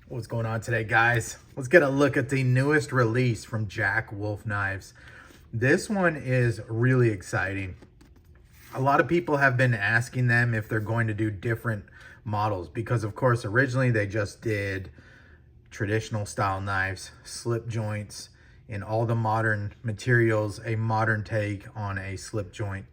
What's going on today, guys? Let's get a look at the newest release from Jack Wolf Knives. This one is really exciting. A lot of people have been asking them if they're going to do different models because, of course, originally they just did traditional style knives, slip joints, and all the modern materials, a modern take on a slip joint.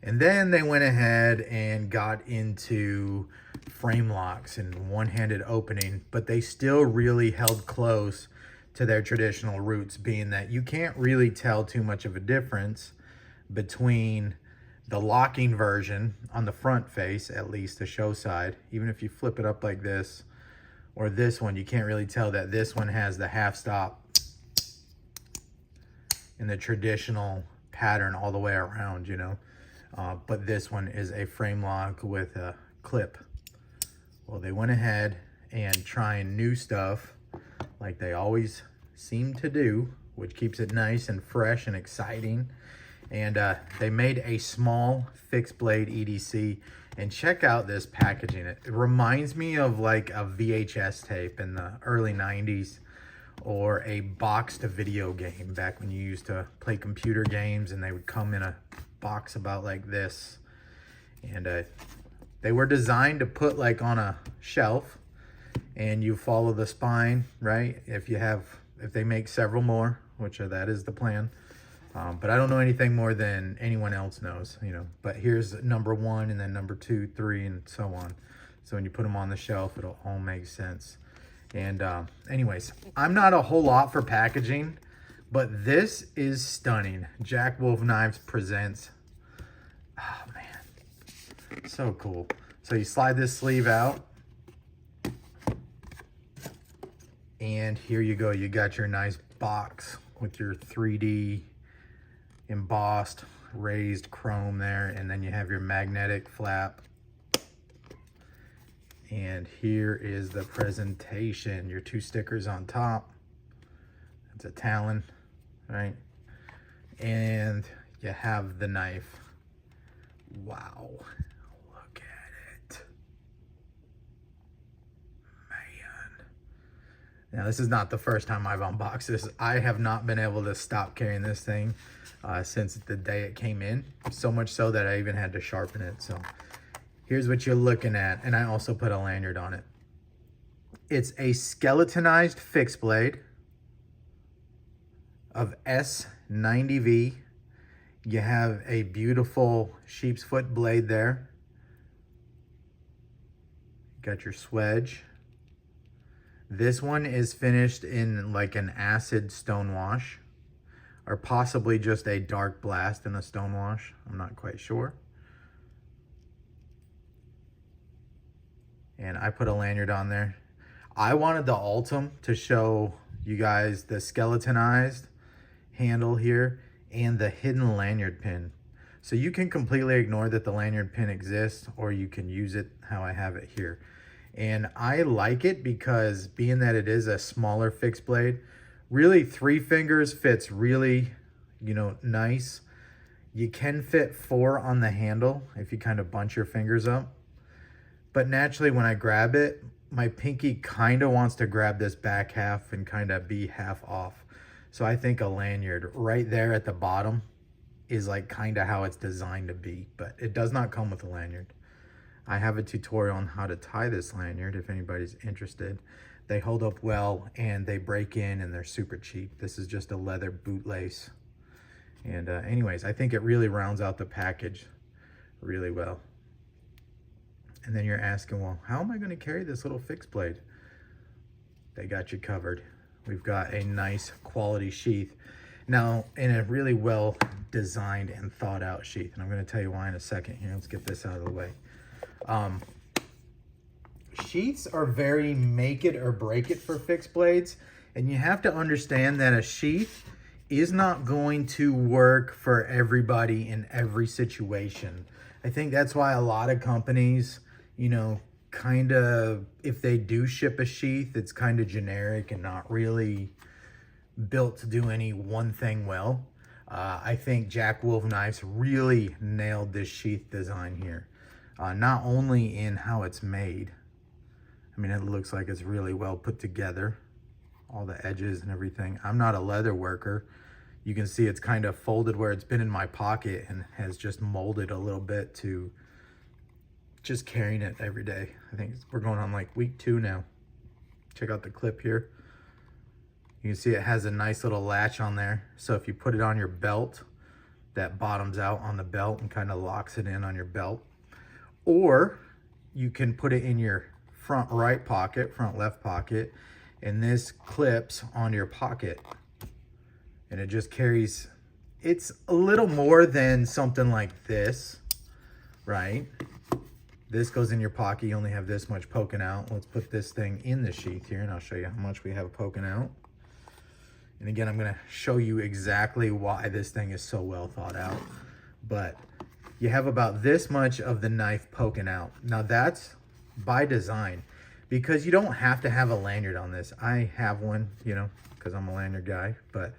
And then they went ahead and got into frame locks and one-handed opening, but they still really held close to their traditional roots, being that you can't really tell too much of a difference between the locking version on the front face, at least the show side. Even if you flip it up like this, or this one, you can't really tell that this one has the half stop in the traditional pattern all the way around, you know. But this one is a frame lock with a clip. Well, they went ahead and trying new stuff like they always seem to do, which keeps it nice and fresh and exciting. And they made a small fixed blade EDC, and check out this packaging. It reminds me of like a VHS tape in the early 90s, or a boxed video game back when you used to play computer games and they would come in a box about like this. And they were designed to put like on a shelf, and you follow the spine, right? If they make several more, which that is the plan. But I don't know anything more than anyone else knows, you know. But here's number 1, and then number 2, 3, and so on. So when you put them on the shelf, it'll all make sense. And anyways, I'm not a whole lot for packaging, but this is stunning. Jack Wolf Knives presents. Oh man, so cool. So you slide this sleeve out, and here you go. You got your nice box with your 3D embossed raised chrome there, and then you have your magnetic flap. And here is the presentation. Your 2 stickers on top. It's a Talon, right? And you have the knife. Wow, look at it. Man. Now, this is not the first time I've unboxed this. I have not been able to stop carrying this thing since the day it came in. So much so that I even had to sharpen it. So here's what you're looking at, and I also put a lanyard on it. It's a skeletonized fixed blade of S90V. You have a beautiful sheep's foot blade there. Got your swedge. This one is finished in like an acid stone wash, or possibly just a dark blast in a stone wash. I'm not quite sure. And I put a lanyard on there. I wanted the Ultim to show you guys the skeletonized handle here and the hidden lanyard pin. So you can completely ignore that the lanyard pin exists, or you can use it how I have it here. And I like it because, being that it is a smaller fixed blade, really 3 fingers fits really, you know, nice. You can fit 4 on the handle if you kind of bunch your fingers up. But naturally, when I grab it, my pinky kind of wants to grab this back half and kind of be half off. So I think a lanyard right there at the bottom is like kind of how it's designed to be, but it does not come with a lanyard. I have a tutorial on how to tie this lanyard if anybody's interested. They hold up well, and they break in, and they're super cheap. This is just a leather bootlace. And anyways, I think it really rounds out the package really well. And then you're asking, well, how am I going to carry this little fixed blade? They got you covered. We've got a nice quality sheath. Now, in a really well designed and thought out sheath. And I'm going to tell you why in a second here. Let's get this out of the way. Sheaths are very make it or break it for fixed blades. And you have to understand that a sheath is not going to work for everybody in every situation. I think that's why a lot of companies, you know, kind of, if they do ship a sheath, it's kind of generic and not really built to do any one thing well. I think Jack Wolf Knives really nailed this sheath design here. Not only in how it's made, I mean, it looks like it's really well put together, all the edges and everything. I'm not a leather worker. You can see it's kind of folded where it's been in my pocket and has just molded a little bit to just carrying it every day. I think we're going on like week 2 now. Check out the clip here. You can see it has a nice little latch on there. So if you put it on your belt, that bottoms out on the belt and kind of locks it in on your belt. Or you can put it in your front right pocket, front left pocket, and this clips on your pocket. And it just carries, it's a little more than something like this, right? This goes in your pocket, you only have this much poking out. Let's put this thing in the sheath here and I'll show you how much we have poking out. And again, I'm gonna show you exactly why this thing is so well thought out. But you have about this much of the knife poking out. Now that's by design because you don't have to have a lanyard on this. I have one, you know, because I'm a lanyard guy, but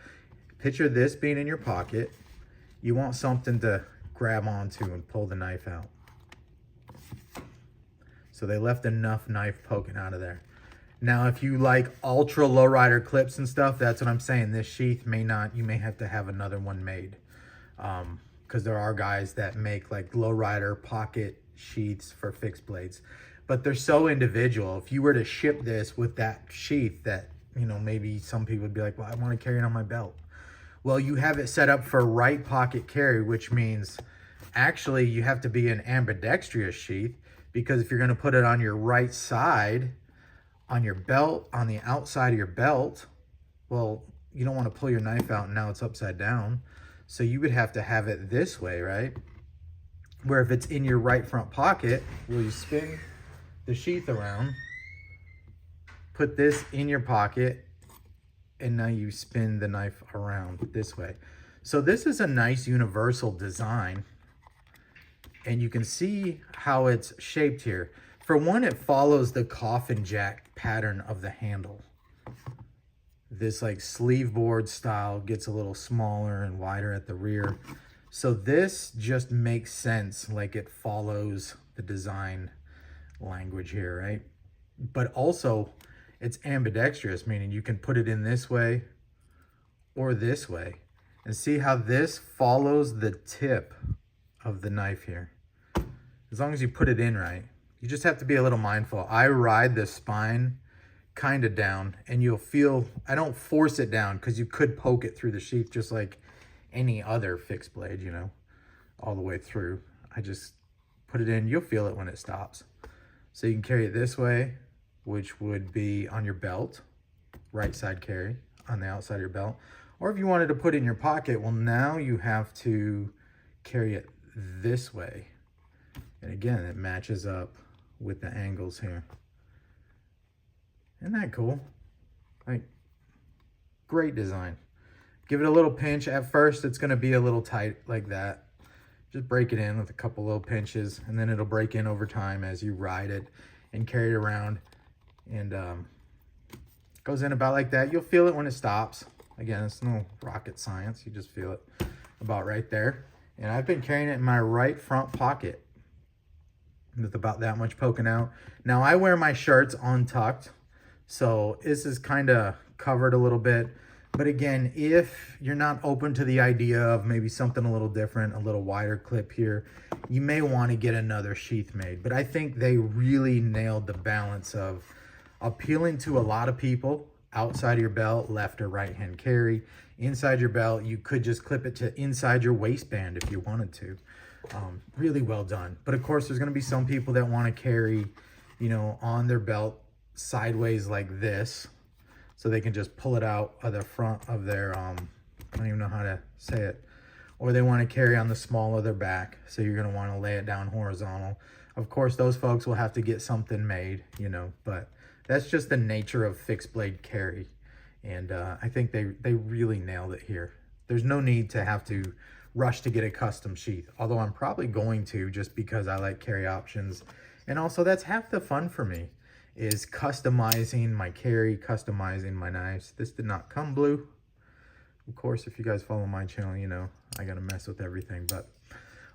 picture this being in your pocket. You want something to grab onto and pull the knife out. So they left enough knife poking out of there. Now, if you like ultra lowrider clips and stuff, that's what I'm saying. This sheath may not, you may have to have another one made. Because there are guys that make like lowrider pocket sheaths for fixed blades. But they're so individual. If you were to ship this with that sheath that, you know, maybe some people would be like, well, I want to carry it on my belt. Well, you have it set up for right pocket carry, which means actually you have to be an ambidextrous sheath, because if you're going to put it on your right side, on your belt, on the outside of your belt, well, you don't want to pull your knife out and now it's upside down. So you would have to have it this way, right? Where if it's in your right front pocket, well, you spin the sheath around, put this in your pocket, and now you spin the knife around this way. So this is a nice universal design. And you can see how it's shaped here. For one, it follows the coffin jack pattern of the handle. This like sleeve board style gets a little smaller and wider at the rear. So this just makes sense, like it follows the design language here, right? But also it's ambidextrous, meaning you can put it in this way or this way. And see how this follows the tip of the knife here. As long as you put it in right. You just have to be a little mindful. I ride the spine kind of down and you'll feel, I don't force it down because you could poke it through the sheath just like any other fixed blade, you know, all the way through. I just put it in, you'll feel it when it stops. So you can carry it this way, which would be on your belt, right side carry on the outside of your belt. Or if you wanted to put it in your pocket, well, now you have to carry it this way. And again, it matches up with the angles here. Isn't that cool? Like, great design. Give it a little pinch. At first, it's gonna be a little tight like that. Just break it in with a couple little pinches, and then it'll break in over time as you ride it and carry it around. And goes in about like that. You'll feel it when it stops. Again, it's no rocket science. You just feel it about right there. And I've been carrying it in my right front pocket with about that much poking out. Now I wear my shirts untucked, so this is kind of covered a little bit. But again, if you're not open to the idea of maybe something a little different, a little wider clip here, you may want to get another sheath made. But I think they really nailed the balance of appealing to a lot of people. Outside of your belt, left or right hand carry. Inside your belt, you could just clip it to inside your waistband if you wanted to. Really well done. But of course, there's going to be some people that want to carry, you know, on their belt sideways like this, so they can just pull it out of the front of their, I don't even know how to say it. Or they want to carry on the small of their back, so you're going to want to lay it down horizontal. Of course, those folks will have to get something made, you know, but that's just the nature of fixed blade carry. And I think they really nailed it here. There's no need to have to rush to get a custom sheath, although I'm probably going to, just because I like carry options. And also that's half the fun for me, is customizing my carry, customizing my knives. This did not come blue. Of course, if you guys follow my channel, you know I gotta mess with everything. But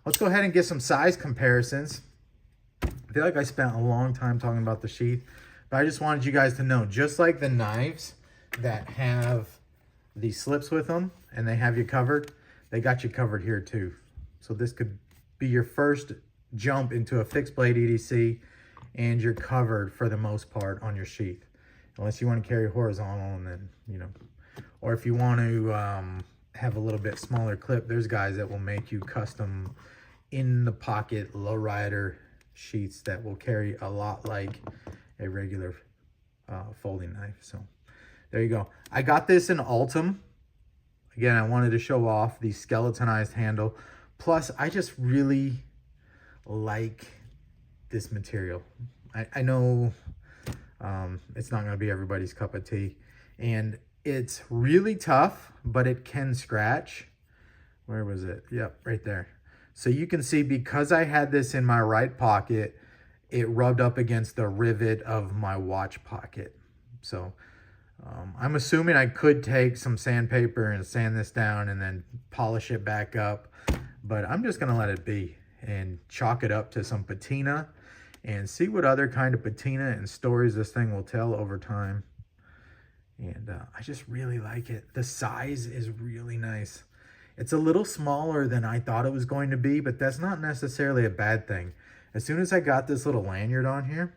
let's go ahead and get some size comparisons. I feel like I spent a long time talking about the sheath, But I just wanted you guys to know, just like the knives that have the slips with them and they have you covered, they got you covered here too. So this could be your first jump into a fixed blade EDC, and you're covered for the most part on your sheath. Unless you want to carry horizontal, and then, you know, or if you want to have a little bit smaller clip, there's guys that will make you custom in the pocket lowrider sheaths that will carry a lot like a regular folding knife. So there you go. I got this in Ultim. Again, I wanted to show off the skeletonized handle. Plus, I just really like this material. I know it's not going to be everybody's cup of tea. And it's really tough, but it can scratch. Where was it? Yep, right there. So you can see, because I had this in my right pocket, it rubbed up against the rivet of my watch pocket. So I'm assuming I could take some sandpaper and sand this down and then polish it back up. But I'm just going to let it be and chalk it up to some patina and see what other kind of patina and stories this thing will tell over time. And I just really like it. The size is really nice. It's a little smaller than I thought it was going to be, but that's not necessarily a bad thing. As soon as I got this little lanyard on here,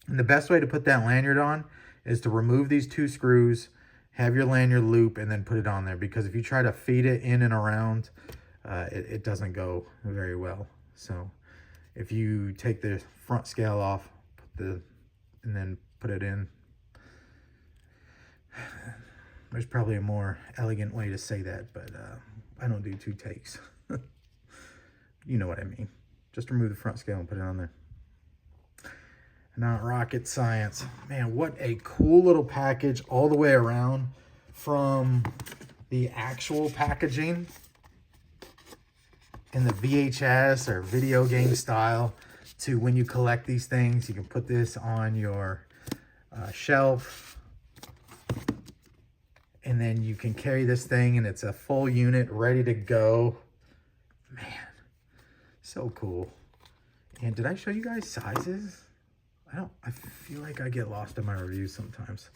and the best way to put that lanyard on is to remove these two screws, have your lanyard loop, and then put it on there. Because if you try to feed it in and around, it doesn't go very well. So if you take the front scale off, and then put it in, there's probably a more elegant way to say that, but I don't do 2 takes. You know what I mean. Just remove the front scale and put it on there. Not rocket science. Man, what a cool little package all the way around, from the actual packaging in the VHS or video game style to when you collect these things. You can put this on your shelf, and then you can carry this thing and it's a full unit ready to go. Man, so cool. And did I show you guys sizes? I feel like I get lost in my reviews sometimes.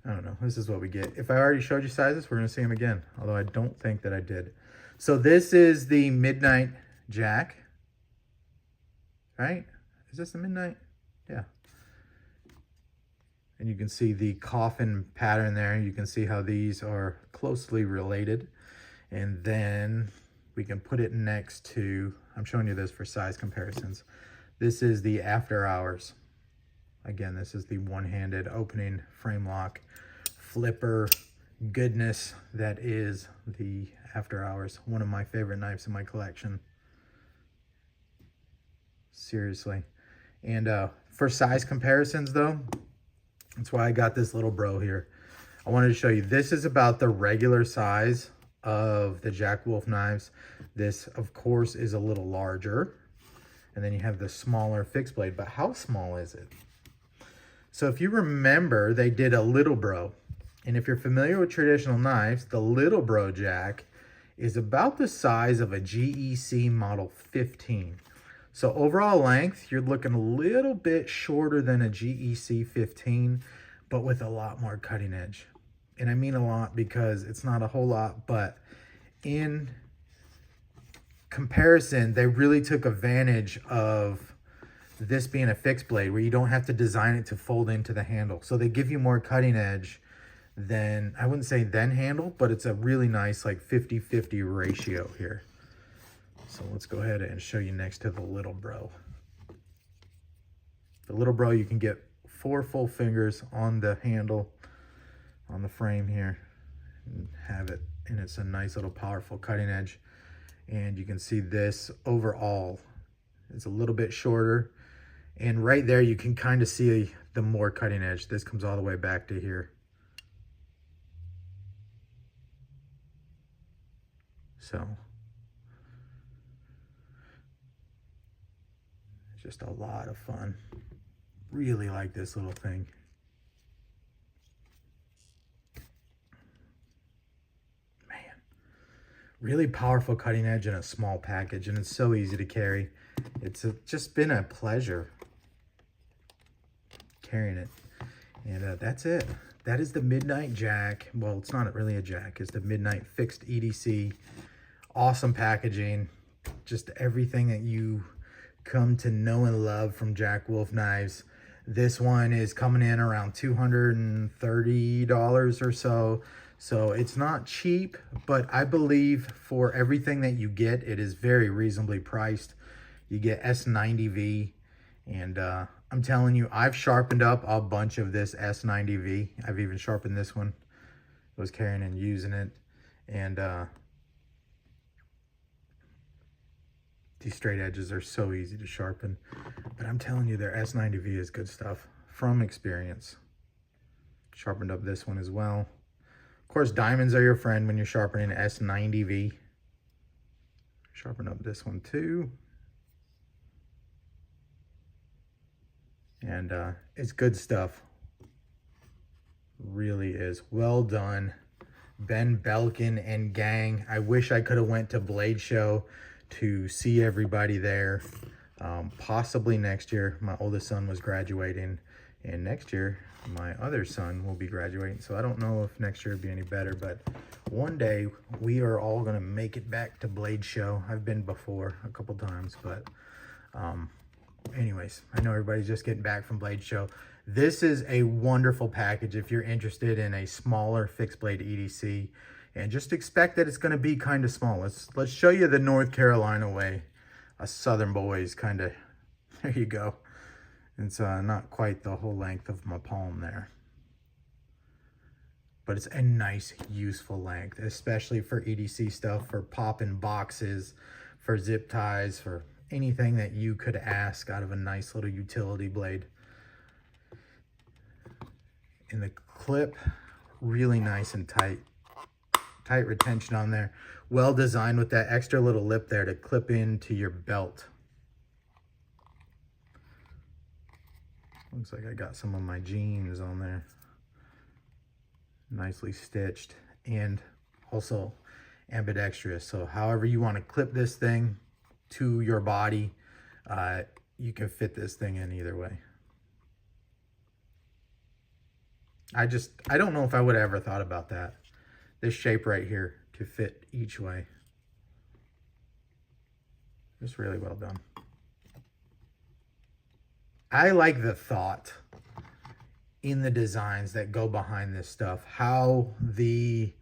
I don't know. This is what we get. If I already showed you sizes, we're going to see them again. Although I don't think that I did. So this is the Midnight Jack. Right? Is this the Midnight? Yeah. And you can see the coffin pattern there. You can see how these are closely related. And then we can put it next to, I'm showing you this for size comparisons. This is the After Hours. Again, this is the one-handed opening frame lock flipper goodness that is the After Hours. One of my favorite knives in my collection. Seriously. And for size comparisons though, that's why I got this little bro here. I wanted to show you, this is about the regular size of the Jack Wolf knives. This, of course, is a little larger. And then you have the smaller fixed blade. But how small is it? So if you remember, they did a little bro. And if you're familiar with traditional knives, the little bro jack is about the size of a GEC Model 15. So overall length, you're looking a little bit shorter than a GEC 15, but with a lot more cutting edge. And I mean a lot because it's not a whole lot, but in comparison, they really took advantage of this being a fixed blade where you don't have to design it to fold into the handle. So they give you more cutting edge than, I wouldn't say than handle, but it's a really nice like 50-50 ratio here. So let's go ahead and show you next to the little bro. The little bro, you can get 4 full fingers on the handle, on the frame here, and have it. And it's a nice little powerful cutting edge. And you can see this overall is a little bit shorter. And right there, you can kind of see the more cutting edge. This comes all the way back to here. So it's just a lot of fun. Really like this little thing. Man, really powerful cutting edge in a small package, and it's so easy to carry. It's just been a pleasure. carrying it. And that's it. That is the Midnight Jack. Well, it's not really a jack. It's the Midnight Fixed EDC. Awesome packaging. Just everything that you come to know and love from Jack Wolf knives. This one is coming in around $230 or so. So it's not cheap, but I believe for everything that you get, it is very reasonably priced. You get S90V, and I'm telling you, I've sharpened up a bunch of this S90V. I've even sharpened this one. I was carrying and using it. And these straight edges are so easy to sharpen. But I'm telling you, their S90V is good stuff from experience. Sharpened up this one as well. Of course, diamonds are your friend when you're sharpening S90V. Sharpen up this one too. And it's good stuff. Really is. Well done, Ben Belkin and gang. I wish I could have went to Blade Show to see everybody there. Possibly next year. My oldest son was graduating, and next year my other son will be graduating. So I don't know if next year will be any better, but one day we are all going to make it back to Blade Show. I've been before a couple times, but anyways, I know everybody's just getting back from Blade Show. This is a wonderful package if you're interested in a smaller fixed blade EDC, and just expect that it's going to be kind of small. Let's show you the North Carolina way. A Southern boys kind of, there you go. It's not quite the whole length of my palm there, but it's a nice, useful length, especially for EDC stuff, for popping boxes, for zip ties, for anything that you could ask out of a nice little utility blade. And the clip, really nice and tight. Tight retention on there. Well designed with that extra little lip there to clip into your belt. Looks like I got some of my jeans on there. Nicely stitched. And also ambidextrous. So however you want to clip this thing to your body, you can fit this thing in either way. I don't know if I would have ever thought about that. This shape right here to fit each way. Just really well done. I like the thought in the designs that go behind this stuff. How the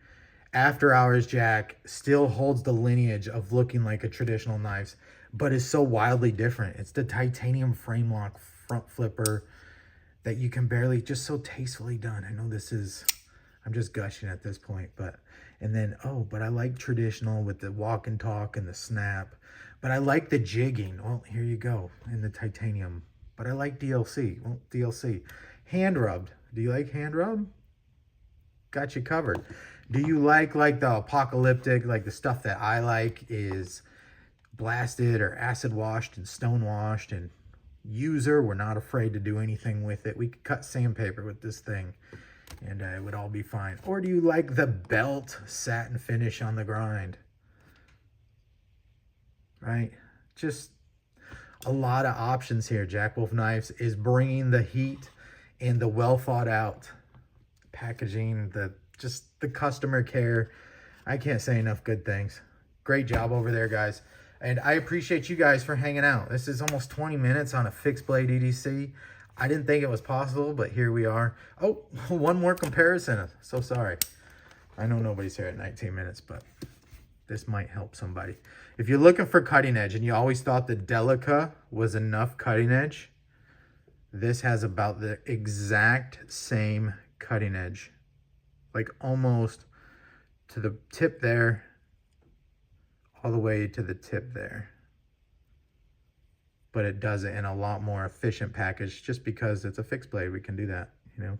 After Hours Jack still holds the lineage of looking like a traditional knife, but is so wildly different. It's the titanium frame lock front flipper that you can barely, just so tastefully done. I know this is, I'm just gushing at this point, but, and then, oh, but I like traditional with the walk and talk and the snap, but I like the jigging. Well, here you go, in the titanium. But I like DLC. Well, DLC. Hand rubbed. Do you like hand rub? Got you covered. Do you like the apocalyptic, like the stuff that I like is blasted or acid washed and stone washed and user? We're not afraid to do anything with it. We could cut sandpaper with this thing and it would all be fine. Or do you like the belt satin finish on the grind? Right? Just a lot of options here. Jack Wolf Knives is bringing the heat and the well thought out packaging, just the customer care. I can't say enough good things. Great job over there, guys. And I appreciate you guys for hanging out. This is almost 20 minutes on a fixed blade EDC. I didn't think it was possible, but here we are. Oh, one more comparison. So sorry. I know nobody's here at 19 minutes, but this might help somebody. If you're looking for cutting edge and you always thought the Delica was enough cutting edge, this has about the exact same cutting edge. Like almost to the tip there, all the way to the tip there. But it does it in a lot more efficient package just because it's a fixed blade. We can do that, you know.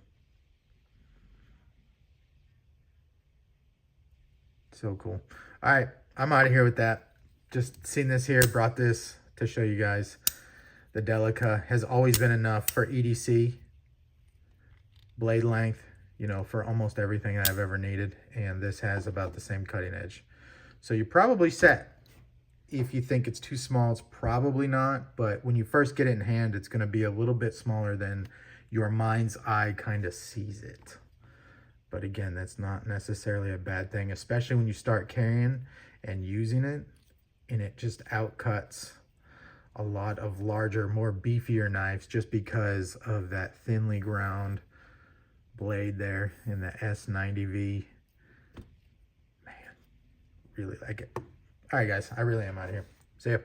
So cool. All right, I'm out of here with that. Just seen this here, brought this to show you guys. The Delica has always been enough for EDC, blade length, you know, for almost everything that I've ever needed. And this has about the same cutting edge. So you're probably set. If you think it's too small, it's probably not. But when you first get it in hand, it's going to be a little bit smaller than your mind's eye kind of sees it. But again, that's not necessarily a bad thing, especially when you start carrying and using it, and it just outcuts a lot of larger, more beefier knives just because of that thinly ground blade there in the S90V. Man, really like it. All right, guys, I really am out of here. See ya.